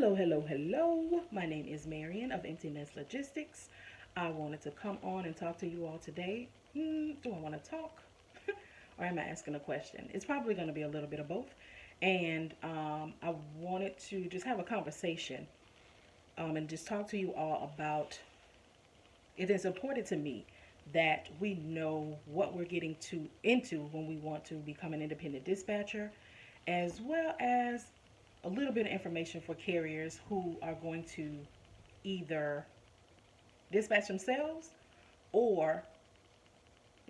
Hello, hello, hello. My name is Marian of Emptiness Logistics. I wanted to come on and talk to you all today. Do I want to talk or am I asking a question? It's probably going to be a little bit of both. And I wanted to just have a conversation and just talk to you all about it is important to me that we know what we're getting into when we want to become an independent dispatcher, as well as a little bit of information for carriers who are going to either dispatch themselves or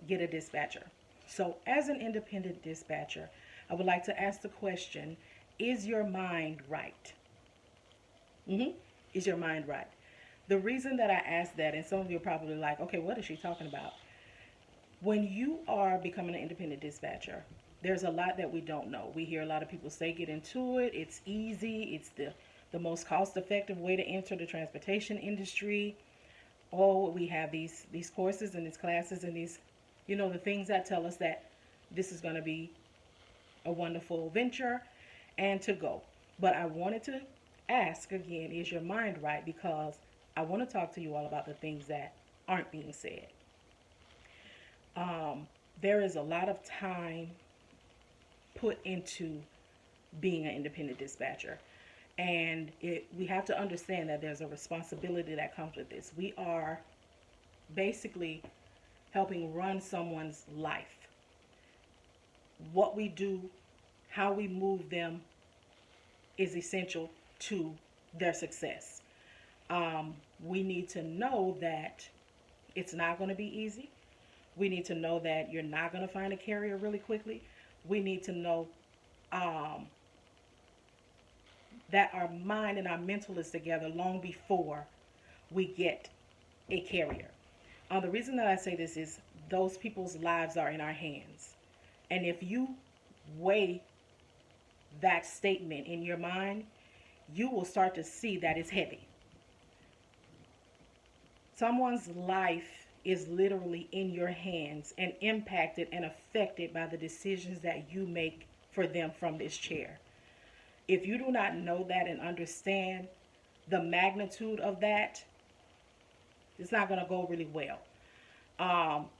get a dispatcher. So, as an independent dispatcher, I would like to ask the question, is your mind right? Is your mind right? The reason that I ask that, and some of you are probably like, okay, what is she talking about? When you are becoming an independent dispatcher, there's a lot that we don't know. We hear a lot of people say get into it. It's easy. It's the most cost effective way to enter the transportation industry. Oh, we have these courses and these classes and these, the things that tell us that this is going to be a wonderful venture and to go. But I wanted to ask again, is your mind right? Because I want to talk to you all about the things that aren't being said. There is a lot of time put into being an independent dispatcher. And we have to understand that there's a responsibility that comes with this. We are basically helping run someone's life. What we do, how we move them is essential to their success. We need to know that it's not going to be easy. We need to know that you're not going to find a carrier really quickly. We need to know that our mind and our mental is together long before we get a carrier. The reason that I say this is those people's lives are in our hands. And if you weigh that statement in your mind, you will start to see that it's heavy. Someone's life is literally in your hands and impacted and affected by the decisions that you make for them from this chair. If you do not know that and understand the magnitude of that, it's not going to go really well.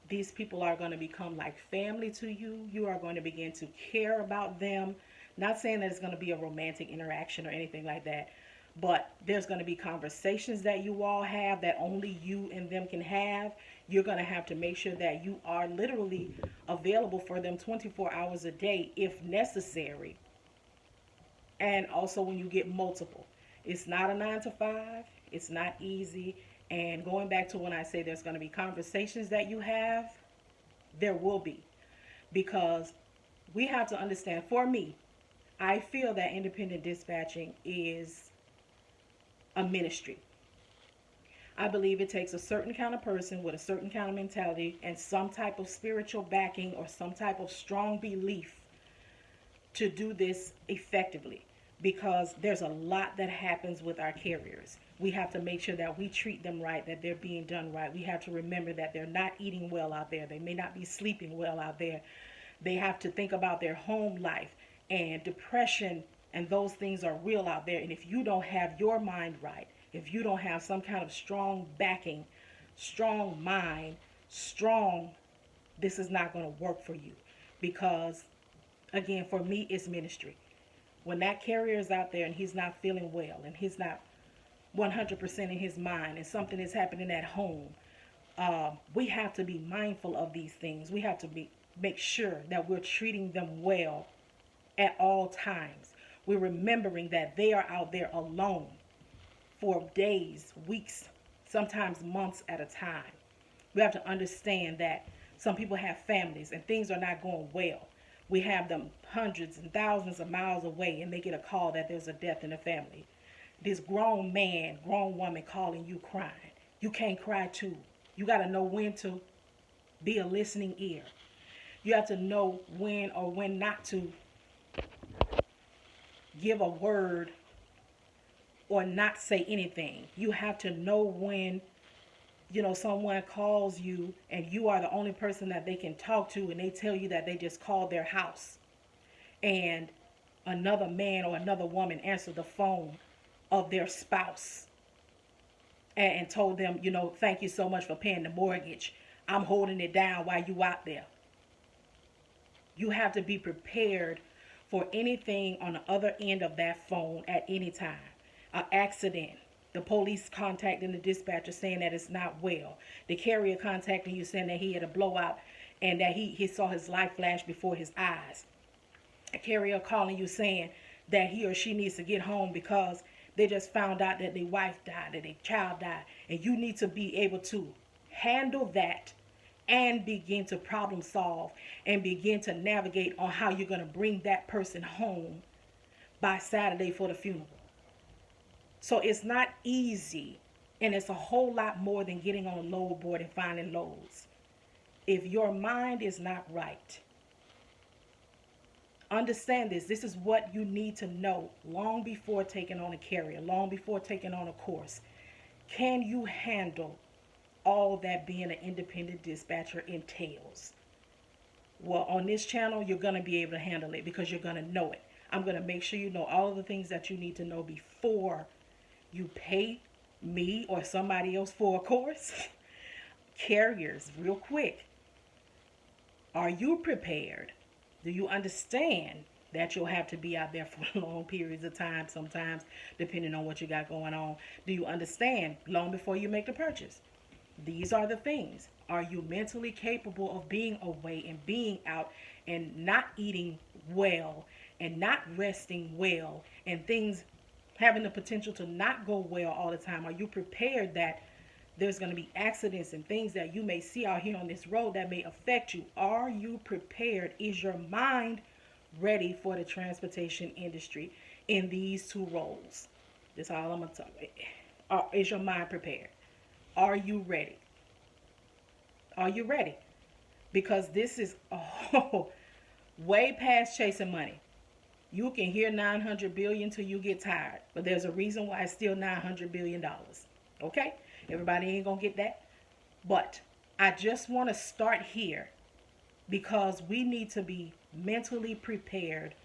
These people are going to become like family to you. You are going to begin to care about them. Not saying that it's going to be a romantic interaction or anything like that, but there's going to be conversations that you all have that only you and them can have. You're going to have to make sure that you are literally available for them 24 hours a day if necessary. And also when you get multiple. It's not a 9 to 5. It's not easy. And going back to when I say there's going to be conversations that you have, there will be. Because we have to understand, for me, I feel that independent dispatching is a ministry. I believe it takes a certain kind of person with a certain kind of mentality and some type of spiritual backing or some type of strong belief to do this effectively, because there's a lot that happens with our carriers. We have to make sure that we treat them right, that they're being done right. We have to remember that they're not eating well out there. They may not be sleeping well out there. They have to think about their home life, and depression and those things are real out there. And if you don't have your mind right, if you don't have some kind of strong backing, strong mind, this is not going to work for you. Because, again, for me, it's ministry. When that carrier is out there and he's not feeling well and he's not 100% in his mind and something is happening at home, we have to be mindful of these things. We have to make sure that we're treating them well at all times. We're remembering that they are out there alone for days, weeks, sometimes months at a time. We have to understand that some people have families and things are not going well. We have them hundreds and thousands of miles away and they get a call that there's a death in the family. This grown man, grown woman calling you crying. You can't cry too. You got to know when to be a listening ear. You have to know when or when not to give a word or not say anything. You have to know when, someone calls you and you are the only person that they can talk to and they tell you that they just called their house and another man or another woman answered the phone of their spouse and told them, you know, thank you so much for paying the mortgage. I'm holding it down while you out there. You have to be prepared for anything on the other end of that phone at any time. An accident, the police contacting the dispatcher saying that it's not well, the carrier contacting you saying that he had a blowout and that he saw his life flash before his eyes. A carrier calling you saying that he or she needs to get home because they just found out that their wife died, that their child died, and you need to be able to handle that and begin to problem solve and begin to navigate on how you're going to bring that person home by Saturday for the funeral. So it's not easy, and it's a whole lot more than getting on a load board and finding loads. If your mind is not right, understand this. This is what you need to know long before taking on a carrier, long before taking on a course. Can you handle all that being an independent dispatcher entails? Well, on this channel, you're going to be able to handle it because you're going to know it. I'm going to make sure you know all of the things that you need to know before you pay me or somebody else for a course. Carriers, real quick. Are you prepared? Do you understand that you'll have to be out there for long periods of time sometimes, depending on what you got going on? Do you understand long before you make the purchase? These are the things. Are you mentally capable of being away and being out and not eating well and not resting well and things having the potential to not go well all the time? Are you prepared that there's going to be accidents and things that you may see out here on this road that may affect you? Are you prepared? Is your mind ready for the transportation industry in these two roles? That's all I'm going to talk about. Is your mind prepared? Are you ready? Are you ready? Because this is way past chasing money. You can hear 900 billion till you get tired, but there's a reason why it's still $900 billion. Okay? Everybody ain't gonna get that. But I just want to start here because we need to be mentally prepared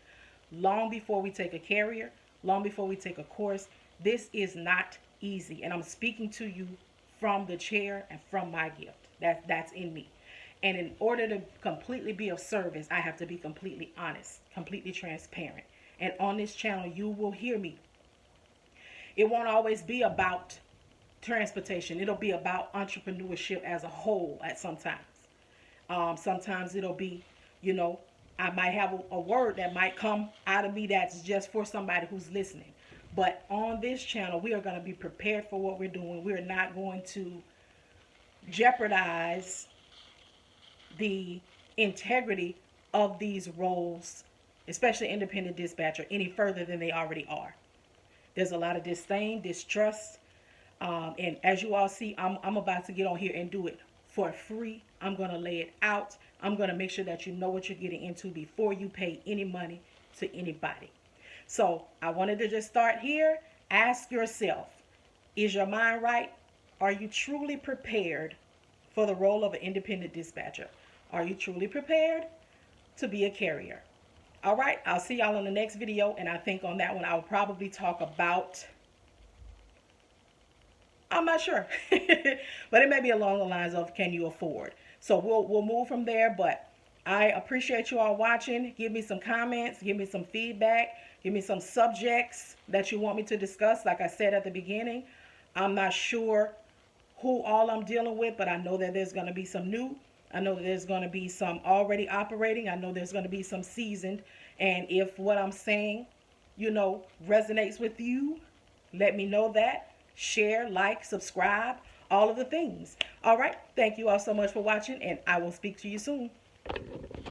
long before we take a carrier, long before we take a course. This is not easy. And I'm speaking to you from the chair and from my gift. That's in me. And in order to completely be of service, I have to be completely honest, completely transparent. And on this channel, you will hear me. It won't always be about transportation. It'll be about entrepreneurship as a whole at sometimes. Sometimes it'll be, you know, I might have a word that might come out of me that's just for somebody who's listening. But on this channel, we are going to be prepared for what we're doing. We're not going to jeopardize the integrity of these roles, especially independent dispatcher, any further than they already are. There's a lot of disdain, distrust, and as you all see, I'm about to get on here and do it for free. I'm going to lay it out. I'm going to make sure that you know what you're getting into before you pay any money to anybody. So I wanted to just start here. Ask yourself, is your mind right? Are you truly prepared for the role of an independent dispatcher? Are you truly prepared to be a carrier? All right, I'll see y'all in the next video. And I think on that one, I'll probably talk about, I'm not sure, but it may be along the lines of, can you afford? So we'll move from there. But I appreciate you all watching. Give me some comments, give me some feedback, give me some subjects that you want me to discuss. Like I said at the beginning, I'm not sure who all I'm dealing with, but I know that there's going to be some new. I know that there's going to be some already operating. I know there's going to be some seasoned. And if what I'm saying, you know, resonates with you, let me know that. Share, like, subscribe, all of the things. All right. Thank you all so much for watching, and I will speak to you soon.